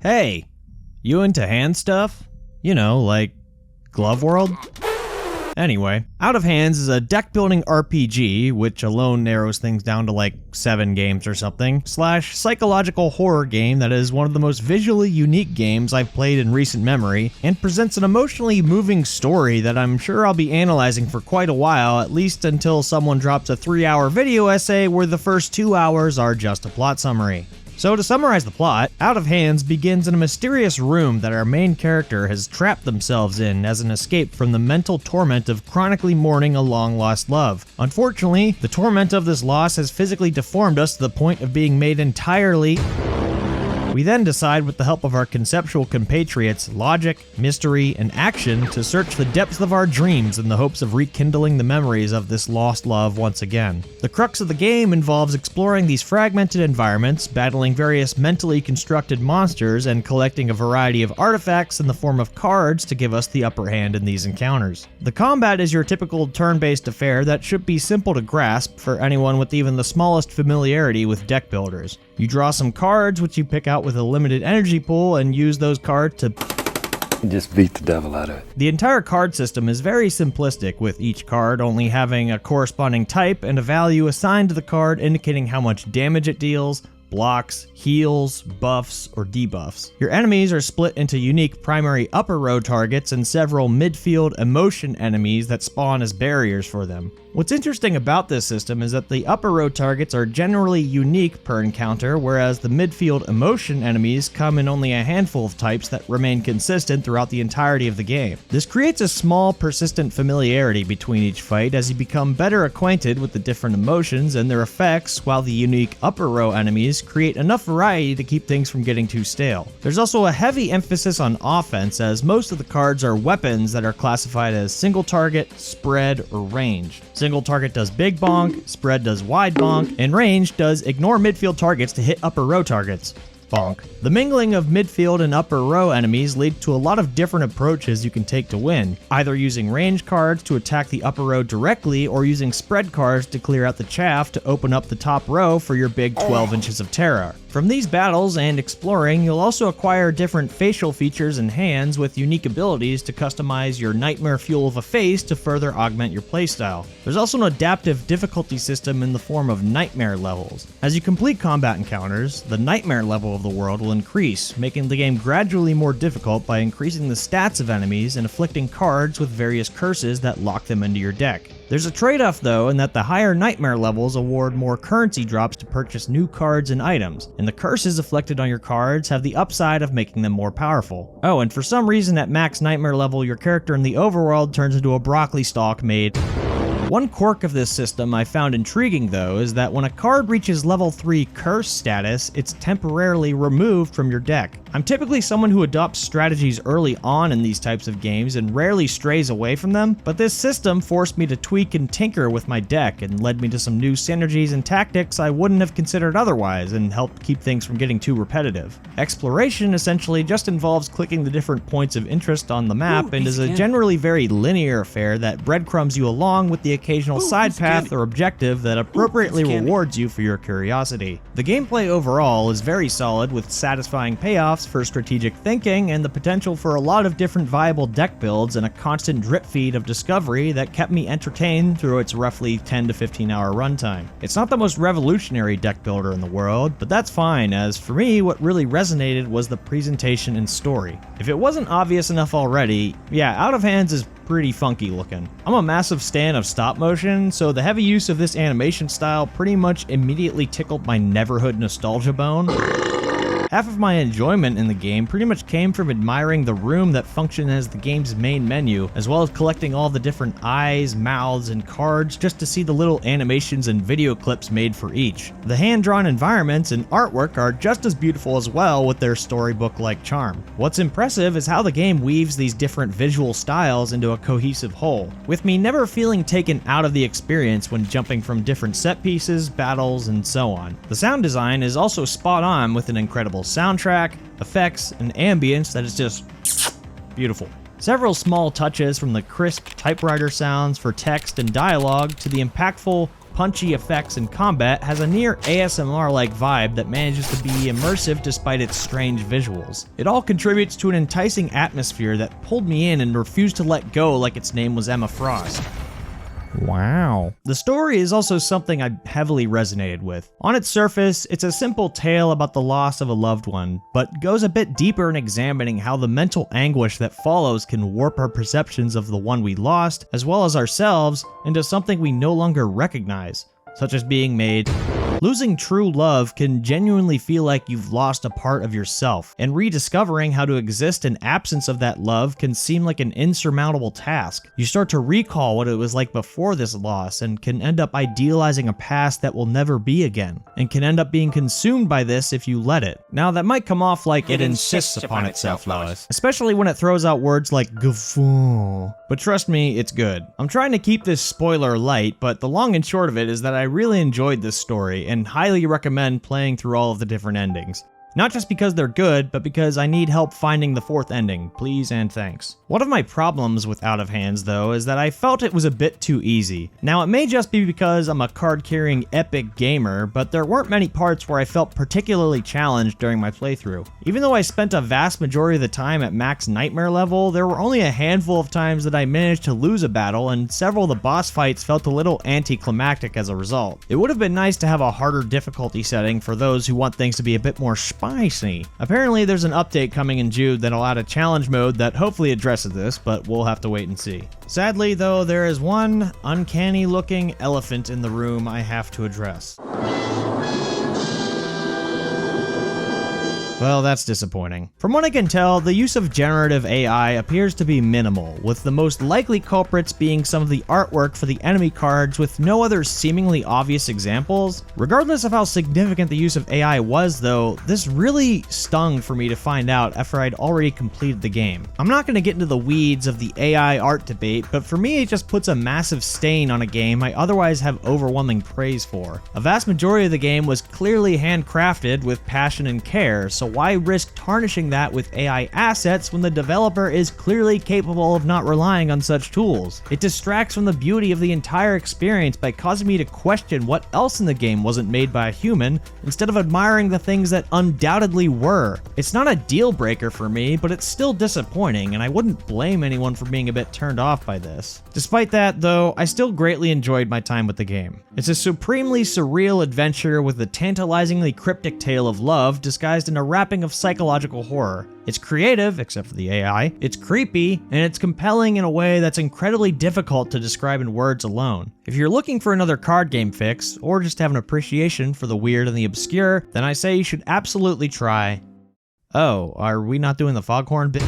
Hey, you into hand stuff? You know, like Glove World? Anyway, Out of Hands is a deck-building RPG, which alone narrows things down to like 7 games or something, / psychological horror game that is one of the most visually unique games I've played in recent memory, and presents an emotionally moving story that I'm sure I'll be analyzing for quite a while, at least until someone drops a 3-hour video essay where the first 2 hours are just a plot summary. So to summarize the plot, Out of Hands begins in a mysterious room that our main character has trapped themselves in as an escape from the mental torment of chronically mourning a long-lost love. Unfortunately, the torment of this loss has physically deformed us to the point of being made entirely... We then decide, with the help of our conceptual compatriots, logic, mystery, and action, to search the depths of our dreams in the hopes of rekindling the memories of this lost love once again. The crux of the game involves exploring these fragmented environments, battling various mentally constructed monsters, and collecting a variety of artifacts in the form of cards to give us the upper hand in these encounters. The combat is your typical turn-based affair that should be simple to grasp for anyone with even the smallest familiarity with deck builders. You draw some cards, which you pick out with a limited energy pool, and use those cards to just beat the devil out of it. The entire card system is very simplistic, with each card only having a corresponding type and a value assigned to the card indicating how much damage it deals, blocks, heals, buffs, or debuffs. Your enemies are split into unique primary upper row targets and several midfield emotion enemies that spawn as barriers for them. What's interesting about this system is that the upper row targets are generally unique per encounter, whereas the midfield emotion enemies come in only a handful of types that remain consistent throughout the entirety of the game. This creates a small, persistent familiarity between each fight as you become better acquainted with the different emotions and their effects, while the unique upper row enemies create enough variety to keep things from getting too stale. There's also a heavy emphasis on offense, as most of the cards are weapons that are classified as single target, spread, or ranged. Single target does big bonk, spread does wide bonk, and range does ignore midfield targets to hit upper row targets. Bonk. The mingling of midfield and upper row enemies lead to a lot of different approaches you can take to win, either using range cards to attack the upper row directly or using spread cards to clear out the chaff to open up the top row for your big 12 inches of terror. From these battles and exploring, you'll also acquire different facial features and hands with unique abilities to customize your nightmare fuel of a face to further augment your playstyle. There's also an adaptive difficulty system in the form of nightmare levels. As you complete combat encounters, the nightmare level of the world will increase, making the game gradually more difficult by increasing the stats of enemies and afflicting cards with various curses that lock them into your deck. There's a trade-off though, in that the higher nightmare levels award more currency drops to purchase new cards and items, and the curses afflicted on your cards have the upside of making them more powerful. Oh, and for some reason at max nightmare level, your character in the overworld turns into a broccoli stalk made... One quirk of this system I found intriguing though is that when a card reaches level 3 curse status, it's temporarily removed from your deck. I'm typically someone who adopts strategies early on in these types of games and rarely strays away from them, but this system forced me to tweak and tinker with my deck and led me to some new synergies and tactics I wouldn't have considered otherwise, and helped keep things from getting too repetitive. Exploration essentially just involves clicking the different points of interest on the map and is a generally very linear affair that breadcrumbs you along with the occasional side path or objective that appropriately rewards you for your curiosity. The gameplay overall is very solid, with satisfying payoffs for strategic thinking and the potential for a lot of different viable deck builds and a constant drip feed of discovery that kept me entertained through its roughly 10 to 15 hour runtime. It's not the most revolutionary deck builder in the world, but that's fine, as for me what really resonated was the presentation and story. If it wasn't obvious enough already, yeah, Out of Hands is pretty funky looking. I'm a massive stan of stop motion, so the heavy use of this animation style pretty much immediately tickled my Neverhood nostalgia bone. Half of my enjoyment in the game pretty much came from admiring the room that functioned as the game's main menu, as well as collecting all the different eyes, mouths, and cards just to see the little animations and video clips made for each. The hand-drawn environments and artwork are just as beautiful as well, with their storybook-like charm. What's impressive is how the game weaves these different visual styles into a cohesive whole, with me never feeling taken out of the experience when jumping from different set pieces, battles, and so on. The sound design is also spot on, with an incredible soundtrack, effects, and ambience that is just beautiful. Several small touches, from the crisp typewriter sounds for text and dialogue to the impactful punchy effects in combat has a near ASMR-like vibe that manages to be immersive despite its strange visuals. It all contributes to an enticing atmosphere that pulled me in and refused to let go like its name was Emma Frost. Wow. The story is also something I heavily resonated with. On its surface, it's a simple tale about the loss of a loved one, but goes a bit deeper in examining how the mental anguish that follows can warp our perceptions of the one we lost, as well as ourselves, into something we no longer recognize, such as being made. Losing true love can genuinely feel like you've lost a part of yourself, and rediscovering how to exist in absence of that love can seem like an insurmountable task. You start to recall what it was like before this loss, and can end up idealizing a past that will never be again, and can end up being consumed by this if you let it. Now, that might come off like it insists upon itself, Lois, especially when it throws out words like guffaw. But trust me, it's good. I'm trying to keep this spoiler light, but the long and short of it is that I really enjoyed this story, and highly recommend playing through all of the different endings. Not just because they're good, but because I need help finding the fourth ending. Please and thanks. One of my problems with Out of Hands, though, is that I felt it was a bit too easy. Now, it may just be because I'm a card-carrying epic gamer, but there weren't many parts where I felt particularly challenged during my playthrough. Even though I spent a vast majority of the time at max nightmare level, there were only a handful of times that I managed to lose a battle, and several of the boss fights felt a little anticlimactic as a result. It would have been nice to have a harder difficulty setting for those who want things to be a bit more spicy. Apparently there's an update coming in June that'll add a challenge mode that hopefully addresses this, but we'll have to wait and see. Sadly though, there is one uncanny looking elephant in the room I have to address. Well, that's disappointing. From what I can tell, the use of generative AI appears to be minimal, with the most likely culprits being some of the artwork for the enemy cards with no other seemingly obvious examples. Regardless of how significant the use of AI was though, this really stung for me to find out after I'd already completed the game. I'm not going to get into the weeds of the AI art debate, but for me it just puts a massive stain on a game I otherwise have overwhelming praise for. A vast majority of the game was clearly handcrafted with passion and care, so why risk tarnishing that with AI assets when the developer is clearly capable of not relying on such tools? It distracts from the beauty of the entire experience by causing me to question what else in the game wasn't made by a human, instead of admiring the things that undoubtedly were. It's not a deal breaker for me, but it's still disappointing, and I wouldn't blame anyone for being a bit turned off by this. Despite that though, I still greatly enjoyed my time with the game. It's a supremely surreal adventure with a tantalizingly cryptic tale of love disguised in a wrapping of psychological horror. It's creative, except for the AI, it's creepy, and it's compelling in a way that's incredibly difficult to describe in words alone. If you're looking for another card game fix, or just have an appreciation for the weird and the obscure, then I say you should absolutely try... Oh, are we not doing the foghorn bit?